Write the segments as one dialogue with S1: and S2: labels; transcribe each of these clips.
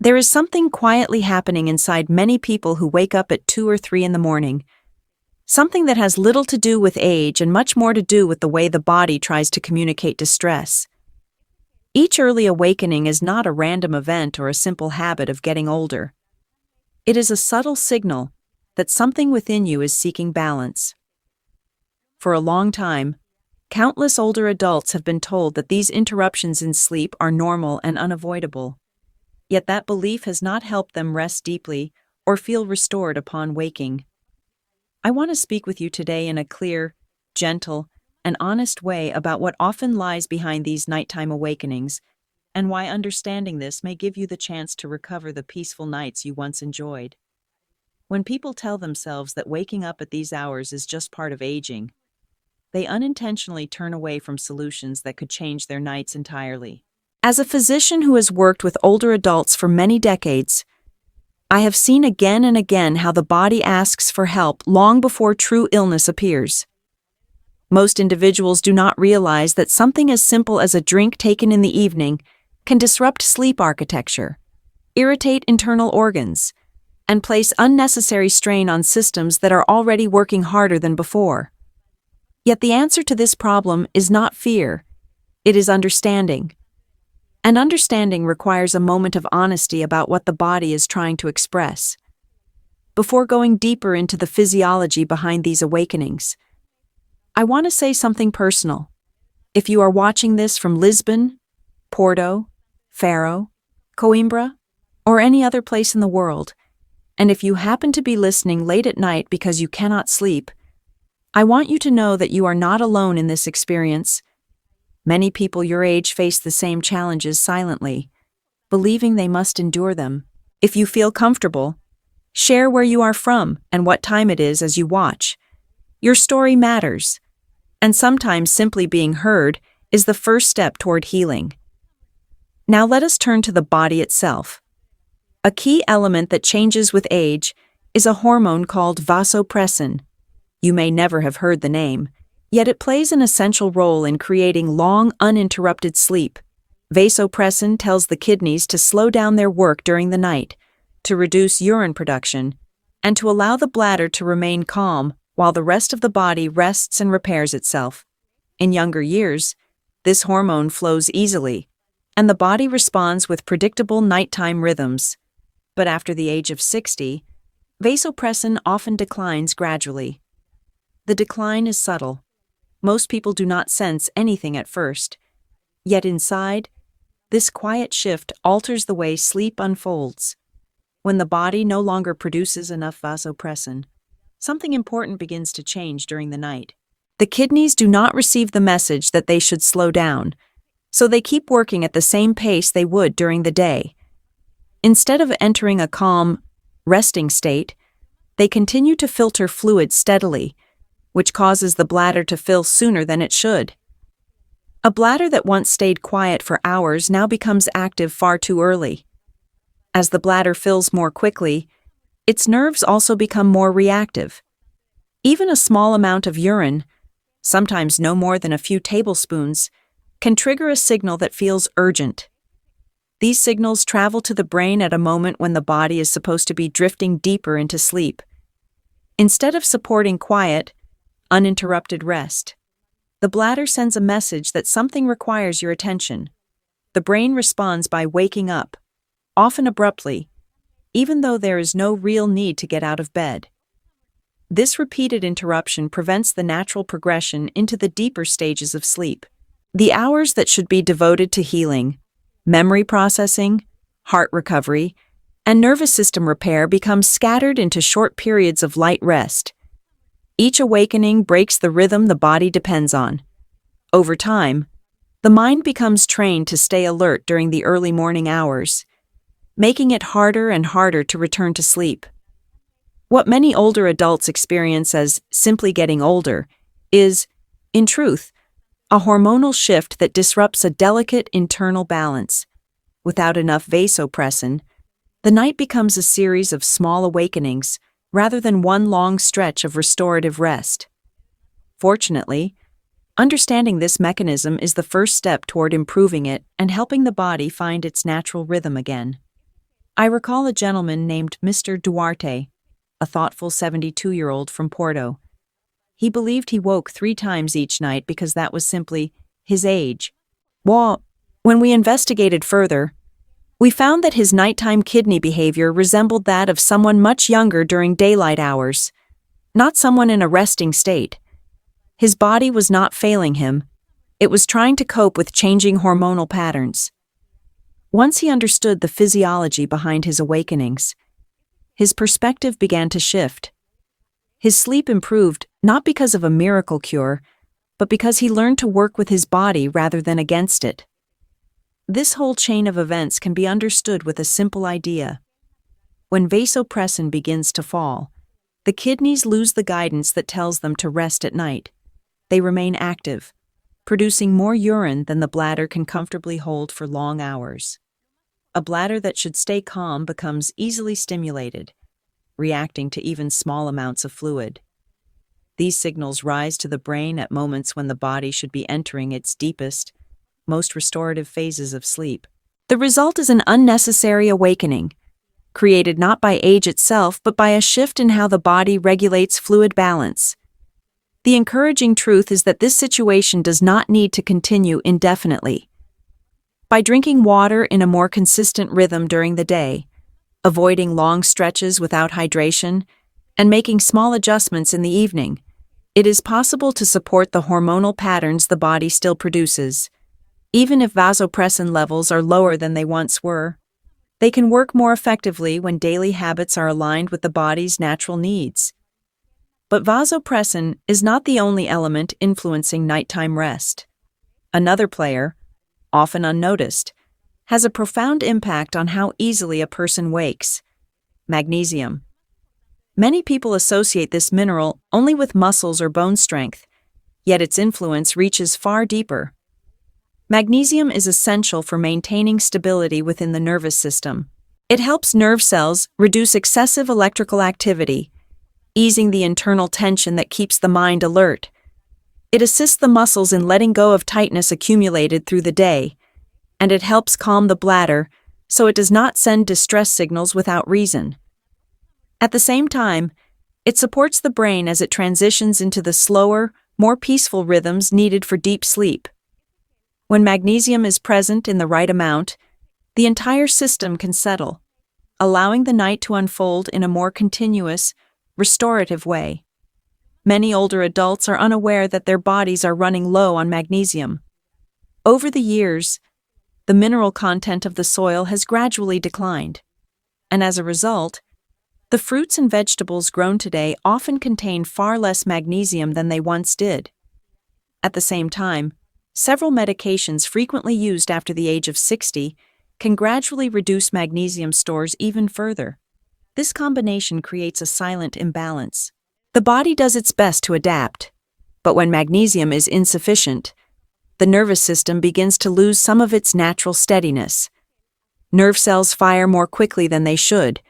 S1: There is something quietly happening inside many people who wake up at 2 or 3 in the morning. Something that has little to do with age and much more to do with the way the body tries to communicate distress. Each early awakening is not a random event or a simple habit of getting older. It is a subtle signal that something within you is seeking balance. For a long time, countless older adults have been told that these interruptions in sleep are normal and unavoidable. Yet that belief has not helped them rest deeply or feel restored upon waking. I want to speak with you today in a clear, gentle, and honest way about what often lies behind these nighttime awakenings, and why understanding this may give you the chance to recover the peaceful nights you once enjoyed. When people tell themselves that waking up at these hours is just part of aging, they unintentionally turn away from solutions that could change their nights entirely. As a physician who has worked with older adults for many decades, I have seen again and again how the body asks for help long before true illness appears. Most individuals do not realize that something as simple as a drink taken in the evening can disrupt sleep architecture, irritate internal organs, and place unnecessary strain on systems that are already working harder than before. Yet the answer to this problem is not fear, it is understanding. And understanding requires a moment of honesty about what the body is trying to express. Before going deeper into the physiology behind these awakenings, I want to say something personal. If you are watching this from Lisbon, Porto, Faro, Coimbra, or any other place in the world, and if you happen to be listening late at night because you cannot sleep, I want you to know that you are not alone in this experience. Many people your age face the same challenges silently, believing they must endure them. If you feel comfortable, share where you are from and what time it is as you watch. Your story matters, and sometimes simply being heard is the first step toward healing. Now let us turn to the body itself. A key element that changes with age is a hormone called vasopressin. You may never have heard the name, yet it plays an essential role in creating long, uninterrupted sleep. Vasopressin tells the kidneys to slow down their work during the night, to reduce urine production, and to allow the bladder to remain calm while the rest of the body rests and repairs itself. In younger years, this hormone flows easily, and the body responds with predictable nighttime rhythms. But after the age of 60, vasopressin often declines gradually. The decline is subtle. Most people do not sense anything at first. Yet inside, this quiet shift alters the way sleep unfolds. When the body no longer produces enough vasopressin, something important begins to change during the night. The kidneys do not receive the message that they should slow down, so they keep working at the same pace they would during the day. Instead of entering a calm, resting state, they continue to filter fluid steadily, which causes the bladder to fill sooner than it should. A bladder that once stayed quiet for hours now becomes active far too early. As the bladder fills more quickly, its nerves also become more reactive. Even a small amount of urine, sometimes no more than a few tablespoons, can trigger a signal that feels urgent. These signals travel to the brain at a moment when the body is supposed to be drifting deeper into sleep. Instead of supporting quiet, uninterrupted rest, the bladder sends a message that something requires your attention. The brain responds by waking up, often abruptly, even though there is no real need to get out of bed. This repeated interruption prevents the natural progression into the deeper stages of sleep. The hours that should be devoted to healing, memory processing, heart recovery, and nervous system repair become scattered into short periods of light rest. Each awakening breaks the rhythm the body depends on. Over time, the mind becomes trained to stay alert during the early morning hours, making it harder and harder to return to sleep. What many older adults experience as simply getting older is, in truth, a hormonal shift that disrupts a delicate internal balance. Without enough vasopressin, the night becomes a series of small awakenings rather than one long stretch of restorative rest. Fortunately, understanding this mechanism is the first step toward improving it and helping the body find its natural rhythm again. I recall a gentleman named Mr. Duarte, a thoughtful 72-year-old from Porto. He believed he woke 3 times each night because that was simply his age. Well, when we investigated further, we found that his nighttime kidney behavior resembled that of someone much younger during daylight hours, not someone in a resting state. His body was not failing him. It was trying to cope with changing hormonal patterns. Once he understood the physiology behind his awakenings, his perspective began to shift. His sleep improved not because of a miracle cure, but because he learned to work with his body rather than against it. This whole chain of events can be understood with a simple idea. When vasopressin begins to fall, the kidneys lose the guidance that tells them to rest at night. They remain active, producing more urine than the bladder can comfortably hold for long hours. A bladder that should stay calm becomes easily stimulated, reacting to even small amounts of fluid. These signals rise to the brain at moments when the body should be entering its deepest, most restorative phases of sleep. The result is an unnecessary awakening, created not by age itself but by a shift in how the body regulates fluid balance. The encouraging truth is that this situation does not need to continue indefinitely. By drinking water in a more consistent rhythm during the day, avoiding long stretches without hydration, and making small adjustments in the evening, it is possible to support the hormonal patterns the body still produces. Even if vasopressin levels are lower than they once were, they can work more effectively when daily habits are aligned with the body's natural needs. But vasopressin is not the only element influencing nighttime rest. Another player, often unnoticed, has a profound impact on how easily a person wakes: magnesium. Many people associate this mineral only with muscles or bone strength, yet its influence reaches far deeper. Magnesium is essential for maintaining stability within the nervous system. It helps nerve cells reduce excessive electrical activity, easing the internal tension that keeps the mind alert. It assists the muscles in letting go of tightness accumulated through the day, and it helps calm the bladder so it does not send distress signals without reason. At the same time, it supports the brain as it transitions into the slower, more peaceful rhythms needed for deep sleep. When magnesium is present in the right amount, the entire system can settle, allowing the night to unfold in a more continuous, restorative way. Many older adults are unaware that their bodies are running low on magnesium. Over the years, the mineral content of the soil has gradually declined, and as a result, the fruits and vegetables grown today often contain far less magnesium than they once did. At the same time, several medications frequently used after the age of 60 can gradually reduce magnesium stores even further. This combination creates a silent imbalance. The body does its best to adapt, but when magnesium is insufficient, the nervous system begins to lose some of its natural steadiness. Nerve cells fire more quickly than they should,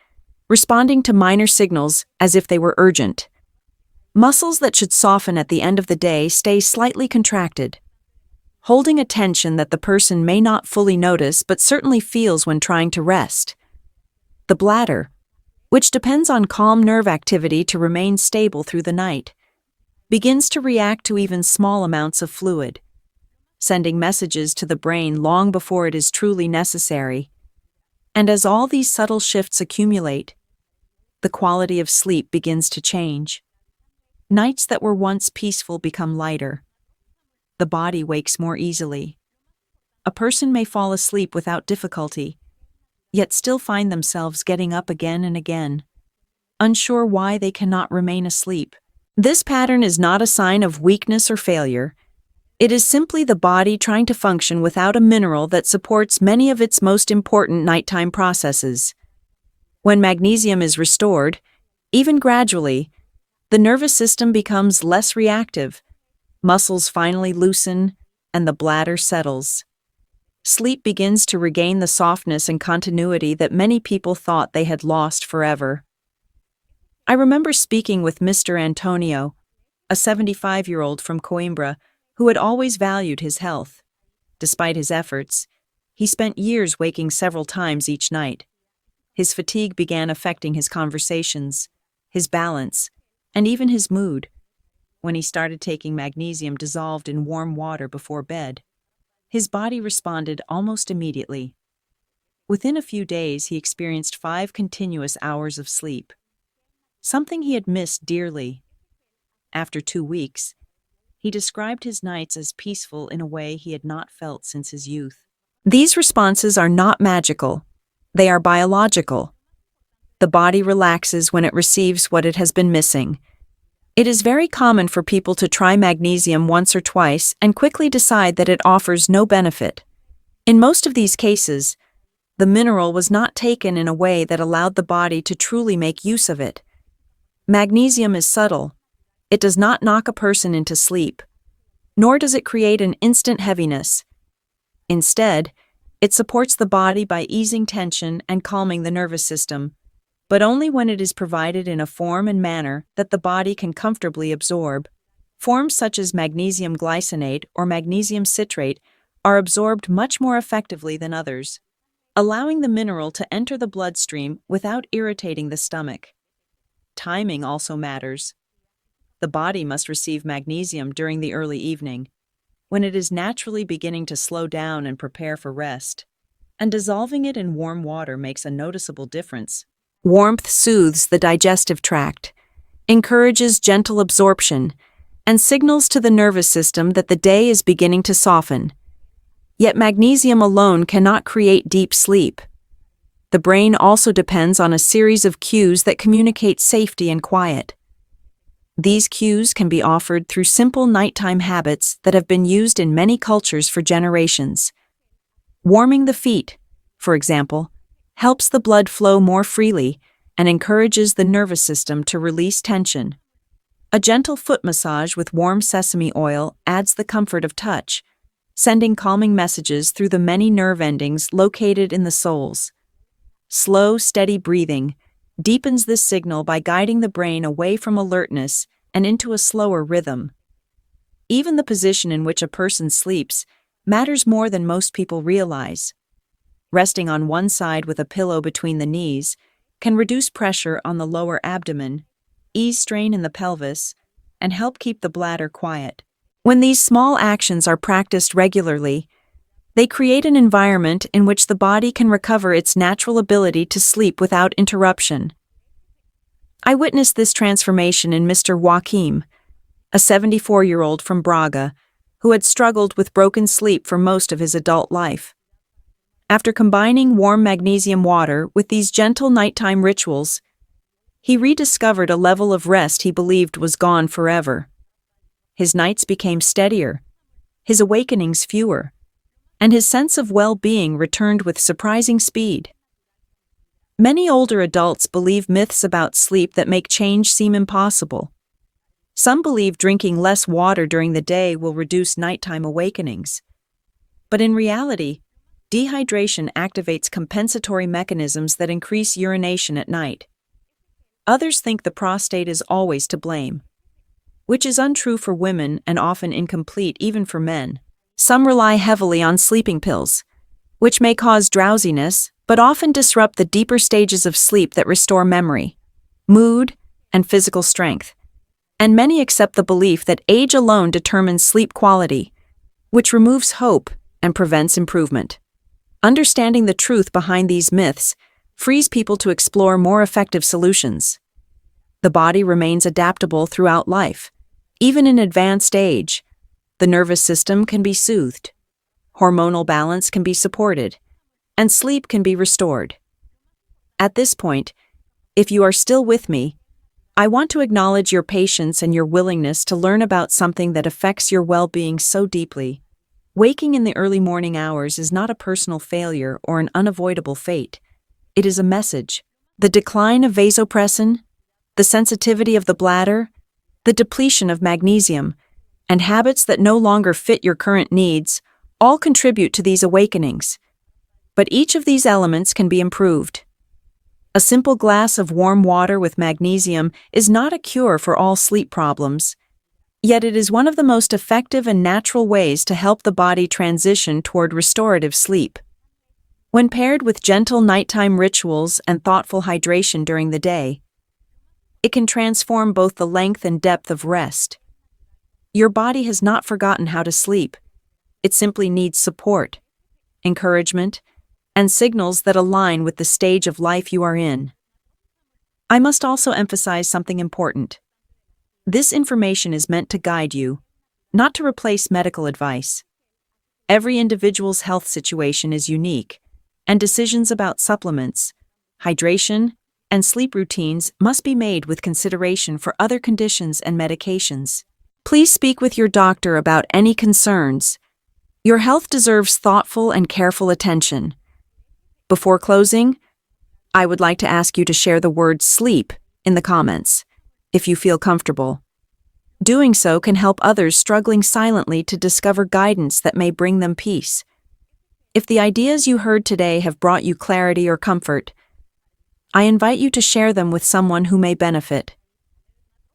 S1: responding to minor signals as if they were urgent. Muscles that should soften at the end of the day stay slightly contracted, holding a tension that the person may not fully notice but certainly feels when trying to rest. The bladder, which depends on calm nerve activity to remain stable through the night, begins to react to even small amounts of fluid, sending messages to the brain long before it is truly necessary. And as all these subtle shifts accumulate, the quality of sleep begins to change. Nights that were once peaceful become lighter. The body wakes more easily. A person may fall asleep without difficulty, yet still find themselves getting up again and again, unsure why they cannot remain asleep. This pattern is not a sign of weakness or failure. It is simply the body trying to function without a mineral that supports many of its most important nighttime processes. When magnesium is restored, even gradually, the nervous system becomes less reactive, muscles finally loosen, and the bladder settles. Sleep begins to regain the softness and continuity that many people thought they had lost forever. I remember speaking with Mr. Antonio, a 75-year-old from Coimbra, who had always valued his health. Despite his efforts, he spent years waking several times each night. His fatigue began affecting his conversations, his balance, and even his mood. When he started taking magnesium dissolved in warm water before bed, his body responded almost immediately. Within a few days, he experienced 5 continuous hours of sleep, something he had missed dearly. After 2 weeks, he described his nights as peaceful in a way he had not felt since his youth. These responses are not magical. They are biological. The body relaxes when it receives what it has been missing. It is very common for people to try magnesium once or twice and quickly decide that it offers no benefit. In most of these cases, the mineral was not taken in a way that allowed the body to truly make use of it. Magnesium is subtle. It does not knock a person into sleep, nor does it create an instant heaviness. Instead, it supports the body by easing tension and calming the nervous system, but only when it is provided in a form and manner that the body can comfortably absorb. Forms such as magnesium glycinate or magnesium citrate are absorbed much more effectively than others, allowing the mineral to enter the bloodstream without irritating the stomach. Timing also matters. The body must receive magnesium during the early evening, when it is naturally beginning to slow down and prepare for rest, and dissolving it in warm water makes a noticeable difference. Warmth soothes the digestive tract, encourages gentle absorption, and signals to the nervous system that the day is beginning to soften. Yet magnesium alone cannot create deep sleep. The brain also depends on a series of cues that communicate safety and quiet. These cues can be offered through simple nighttime habits that have been used in many cultures for generations. Warming the feet, for example, helps the blood flow more freely and encourages the nervous system to release tension. A gentle foot massage with warm sesame oil adds the comfort of touch, sending calming messages through the many nerve endings located in the soles. Slow, steady breathing deepens this signal by guiding the brain away from alertness and into a slower rhythm. Even the position in which a person sleeps matters more than most people realize. Resting on one side with a pillow between the knees can reduce pressure on the lower abdomen, ease strain in the pelvis, and help keep the bladder quiet. When these small actions are practiced regularly, they create an environment in which the body can recover its natural ability to sleep without interruption. I witnessed this transformation in Mr. Joachim, a 74-year-old from Braga, who had struggled with broken sleep for most of his adult life. After combining warm magnesium water with these gentle nighttime rituals, he rediscovered a level of rest he believed was gone forever. His nights became steadier, his awakenings fewer, and his sense of well-being returned with surprising speed. Many older adults believe myths about sleep that make change seem impossible. Some believe drinking less water during the day will reduce nighttime awakenings. But in reality, dehydration activates compensatory mechanisms that increase urination at night. Others think the prostate is always to blame, which is untrue for women and often incomplete even for men. Some rely heavily on sleeping pills, which may cause drowsiness but often disrupt the deeper stages of sleep that restore memory, mood, and physical strength. And many accept the belief that age alone determines sleep quality, which removes hope and prevents improvement. Understanding the truth behind these myths frees people to explore more effective solutions. The body remains adaptable throughout life. Even in advanced age, the nervous system can be soothed, hormonal balance can be supported, and sleep can be restored. At this point, if you are still with me, I want to acknowledge your patience and your willingness to learn about something that affects your well-being so deeply. Waking in the early morning hours is not a personal failure or an unavoidable fate. It is a message. The decline of vasopressin, the sensitivity of the bladder, the depletion of magnesium, and habits that no longer fit your current needs all contribute to these awakenings. But each of these elements can be improved. A simple glass of warm water with magnesium is not a cure for all sleep problems. Yet it is one of the most effective and natural ways to help the body transition toward restorative sleep. When paired with gentle nighttime rituals and thoughtful hydration during the day, it can transform both the length and depth of rest. Your body has not forgotten how to sleep. It simply needs support, encouragement, and signals that align with the stage of life you are in. I must also emphasize something important. This information is meant to guide you, not to replace medical advice. Every individual's health situation is unique, and decisions about supplements, hydration, and sleep routines must be made with consideration for other conditions and medications. Please speak with your doctor about any concerns. Your health deserves thoughtful and careful attention. Before closing, I would like to ask you to share the word sleep in the comments, if you feel comfortable. Doing so can help others struggling silently to discover guidance that may bring them peace. If the ideas you heard today have brought you clarity or comfort, I invite you to share them with someone who may benefit.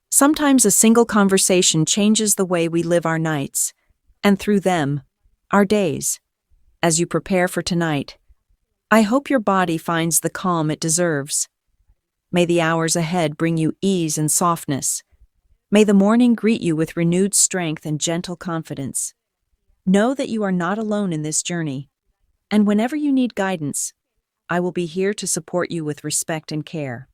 S1: Sometimes a single conversation changes the way we live our nights, and through them, our days. As you prepare for tonight, I hope your body finds the calm it deserves. May the hours ahead bring you ease and softness. May the morning greet you with renewed strength and gentle confidence. Know that you are not alone in this journey, and whenever you need guidance, I will be here to support you with respect and care.